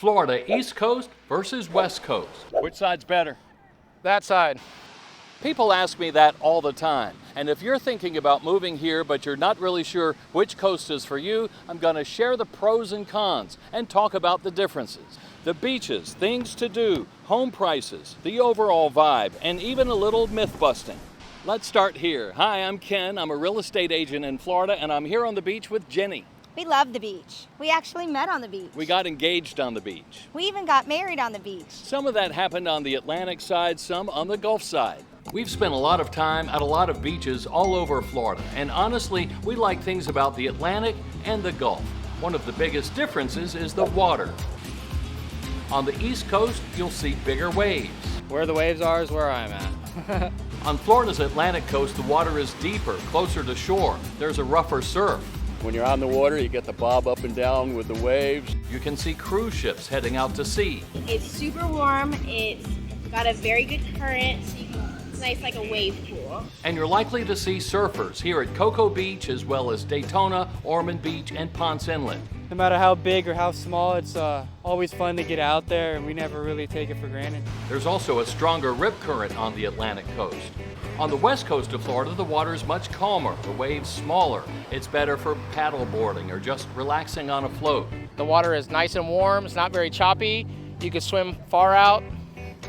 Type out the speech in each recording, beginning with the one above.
Florida East Coast versus West Coast. Which side's better? That side. People ask me that all the time. And if you're thinking about moving here but you're not really sure which coast is for you, I'm going to share the pros and cons and talk about the differences. The beaches, things to do, home prices, the overall vibe, and even a little myth busting. Let's start here. Hi, I'm Ken. I'm a real estate agent in Florida, and I'm here on the beach with Jenny. We love the beach. We actually met on the beach. We got engaged on the beach. We even got married on the beach. Some of that happened on the Atlantic side, some on the Gulf side. We've spent a lot of time at a lot of beaches all over Florida, and honestly, we like things about the Atlantic and the Gulf. One of the biggest differences is the water. On the East Coast, you'll see bigger waves. Where the waves are is where I'm at. On Florida's Atlantic coast, the water is deeper, closer to shore. There's a rougher surf. When you're on the water, you get the bob up and down with the waves. You can see cruise ships heading out to sea. It's super warm. It's got a very good current, so it's nice like a wave pool. And you're likely to see surfers here at Cocoa Beach, as well as Daytona, Ormond Beach, and Ponce Inlet. No matter how big or how small, it's always fun to get out there, and we never really take it for granted. There's also a stronger rip current on the Atlantic coast. On the west coast of Florida, the water is much calmer, the waves smaller. It's better for paddle boarding or just relaxing on a float. The water is nice and warm. It's not very choppy. You can swim far out.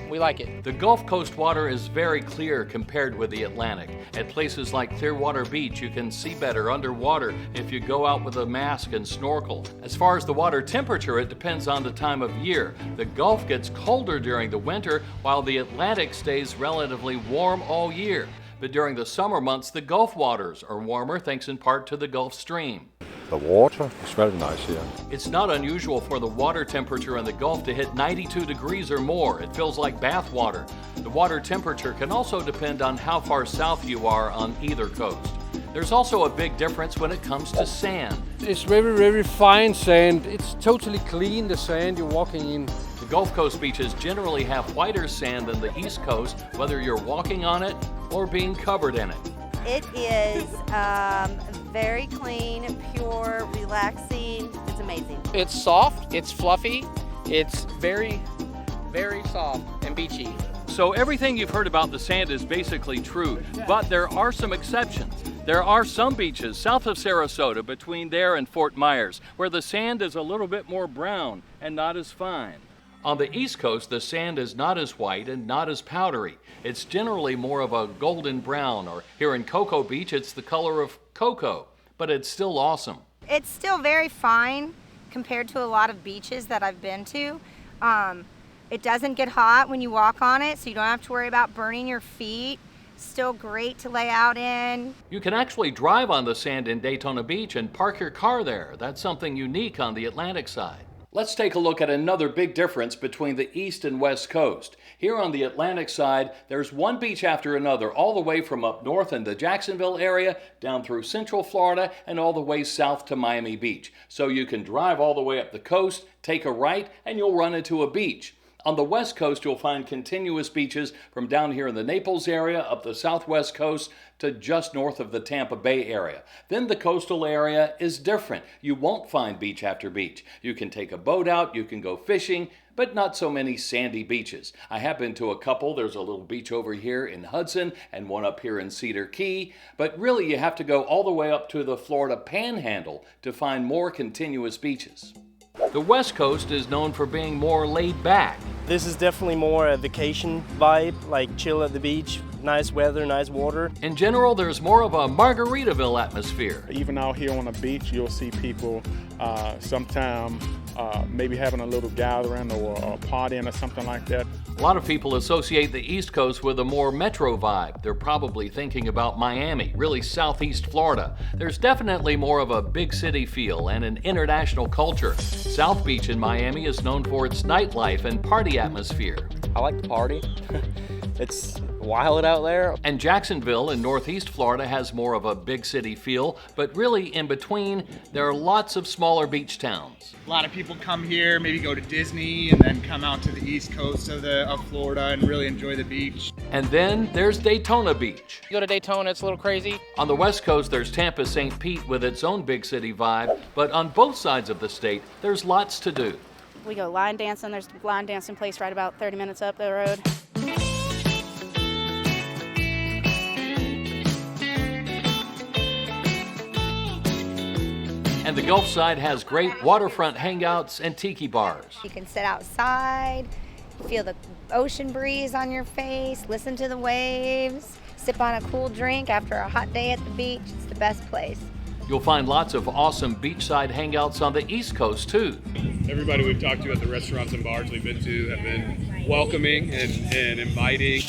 We like it. The Gulf Coast water is very clear compared with the Atlantic. At places like Clearwater Beach, you can see better underwater if you go out with a mask and snorkel. As far as the water temperature, it depends on the time of year. The Gulf gets colder during the winter, while the Atlantic stays relatively warm all year. But during the summer months, the Gulf waters are warmer thanks in part to the Gulf Stream. The water is very nice here. It's not unusual for the water temperature in the Gulf to hit 92 degrees or more. It feels like bath water. The water temperature can also depend on how far south you are on either coast. There's also a big difference when it comes to sand. It's very, very fine sand. It's totally clean, the sand you're walking in. The Gulf Coast beaches generally have whiter sand than the East Coast, whether you're walking on it or being covered in it. It is very clean, pure, relaxing. It's amazing. It's soft, it's fluffy, it's very, very soft and beachy. So everything you've heard about the sand is basically true, but there are some exceptions. There are some beaches south of Sarasota, between there and Fort Myers, where the sand is a little bit more brown and not as fine. On the East Coast, the sand is not as white and not as powdery. It's generally more of a golden brown, or here in Cocoa Beach, it's the color of cocoa, but it's still awesome. It's still very fine compared to a lot of beaches that I've been to. It doesn't get hot when you walk on it, so you don't have to worry about burning your feet. Still great to lay out in. You can actually drive on the sand in Daytona Beach and park your car there. That's something unique on the Atlantic side. Let's take a look at another big difference between the East and West Coast. Here on the Atlantic side, there's one beach after another, all the way from up north in the Jacksonville area, down through Central Florida, and all the way south to Miami Beach. So you can drive all the way up the coast, take a right, and you'll run into a beach. On the west coast, you'll find continuous beaches from down here in the Naples area, up the southwest coast to just north of the Tampa Bay area. Then the coastal area is different. You won't find beach after beach. You can take a boat out, you can go fishing, but not so many sandy beaches. I have been to a couple. There's a little beach over here in Hudson and one up here in Cedar Key, but really you have to go all the way up to the Florida Panhandle to find more continuous beaches. The West Coast is known for being more laid back. This is definitely more a vacation vibe, like chill at the beach, nice weather, nice water. In general, there's more of a Margaritaville atmosphere. Even out here on the beach, you'll see people sometime maybe having a little gathering or a partying or something like that. A lot of people associate the East Coast with a more metro vibe. They're probably thinking about Miami, really southeast Florida. There's definitely more of a big city feel and an international culture. South Beach in Miami is known for its nightlife and party atmosphere. I like to party. It's wild out there. And Jacksonville in northeast Florida has more of a big city feel, but really in between, there are lots of smaller beach towns. A lot of people come here, maybe go to Disney, and then come out to the east coast of Florida and really enjoy the beach. And then there's Daytona Beach. You go to Daytona, it's a little crazy. On the west coast, there's Tampa, St. Pete with its own big city vibe, but on both sides of the state, there's lots to do. We go line dancing. There's a line dancing place right about 30 minutes up the road. And the Gulf side has great waterfront hangouts and tiki bars. You can sit outside, feel the ocean breeze on your face, listen to the waves, sip on a cool drink after a hot day at the beach. It's the best place. You'll find lots of awesome beachside hangouts on the East Coast too. Everybody we've talked to at the restaurants and bars we've been to have been welcoming and inviting.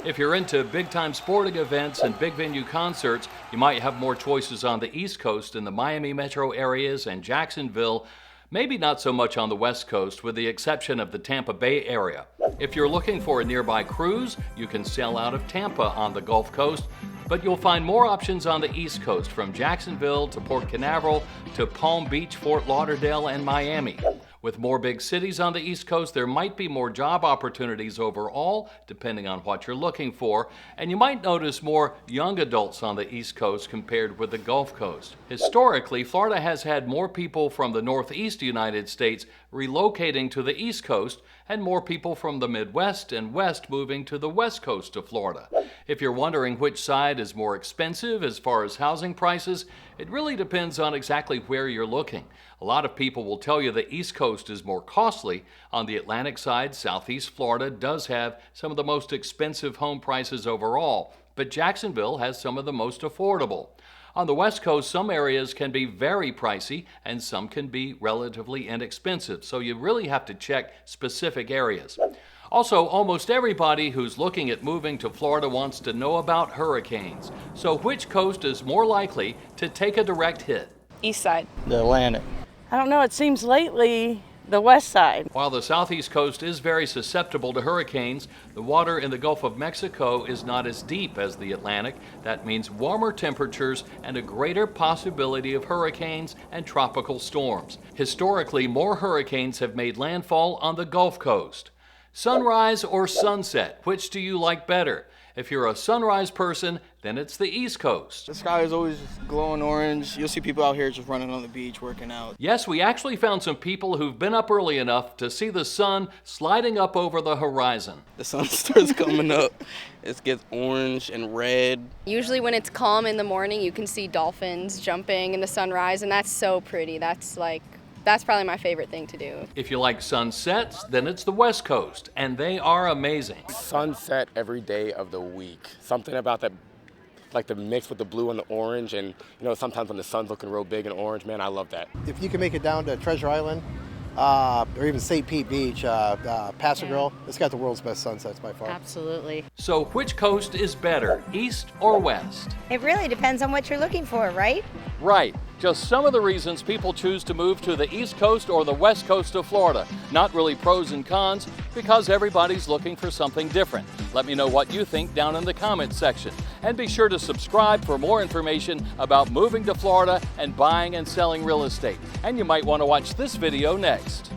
If you're into big-time sporting events and big venue concerts, you might have more choices on the East Coast in the Miami metro areas and Jacksonville. Maybe not so much on the West Coast, with the exception of the Tampa Bay area. If you're looking for a nearby cruise, you can sail out of Tampa on the Gulf Coast, but you'll find more options on the East Coast, from Jacksonville to Port Canaveral to Palm Beach, Fort Lauderdale, and Miami. With more big cities on the East Coast, there might be more job opportunities overall, depending on what you're looking for, and you might notice more young adults on the East Coast compared with the Gulf Coast. Historically, Florida has had more people from the Northeast United States relocating to the East Coast, and more people from the Midwest and West moving to the West Coast of Florida. If you're wondering which side is more expensive as far as housing prices, it really depends on exactly where you're looking. A lot of people will tell you the East Coast is more costly. On the Atlantic side, Southeast Florida does have some of the most expensive home prices overall, but Jacksonville has some of the most affordable. On the West Coast, some areas can be very pricey and some can be relatively inexpensive, so you really have to check specific areas. Also, almost everybody who's looking at moving to Florida wants to know about hurricanes. So which coast is more likely to take a direct hit? East side. The Atlantic. I don't know, it seems lately the west side. While the southeast coast is very susceptible to hurricanes, the water in the Gulf of Mexico is not as deep as the Atlantic. That means warmer temperatures and a greater possibility of hurricanes and tropical storms. Historically, more hurricanes have made landfall on the Gulf Coast. Sunrise or sunset, which do you like better? If you're a sunrise person, then it's the East Coast. The sky is always glowing orange. You'll see people out here just running on the beach, working out. Yes, we actually found some people who've been up early enough to see the sun sliding up over the horizon. The sun starts coming up. It gets orange and red. Usually when it's calm in the morning, you can see dolphins jumping in the sunrise, and that's so pretty. That's probably my favorite thing to do. If you like sunsets, then it's the West Coast, and they are amazing. Sunset every day of the week. Something about that, like the mix with the blue and the orange, and sometimes when the sun's looking real big and orange, man, I love that. If you can make it down to Treasure Island, or even St. Pete Beach, Paso Grill, it's got the world's best sunsets by far. Absolutely. So which coast is better, east or west? It really depends on what you're looking for, right? Right. Just some of the reasons people choose to move to the East Coast or the West Coast of Florida. Not really pros and cons, because everybody's looking for something different. Let me know what you think down in the comments section. And be sure to subscribe for more information about moving to Florida and buying and selling real estate. And you might want to watch this video next.